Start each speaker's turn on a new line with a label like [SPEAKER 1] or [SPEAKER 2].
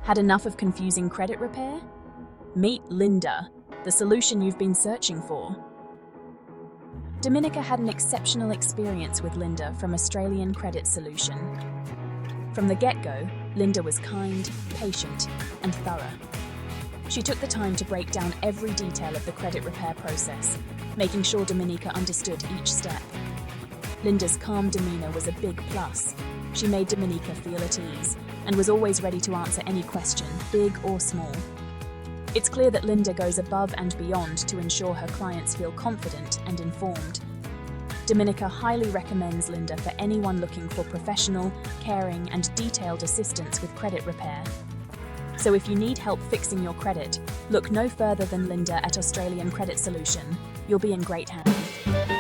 [SPEAKER 1] Had enough of confusing credit repair? Meet Linda, the solution you've been searching for. Dominika had an exceptional experience with Linda from Australian Credit Solution. From the get-go, Linda was kind, patient, and thorough. She took the time to break down every detail of the credit repair process, making sure Dominika understood each step. Linda's calm demeanor was a big plus. She made Dominika feel at ease and was always ready to answer any question, big or small. It's clear that Linda goes above and beyond to ensure her clients feel confident and informed. Dominika highly recommends Linda for anyone looking for professional, caring, and detailed assistance with credit repair. So if you need help fixing your credit, look no further than Linda at Australian Credit Solution. You'll be in great hands.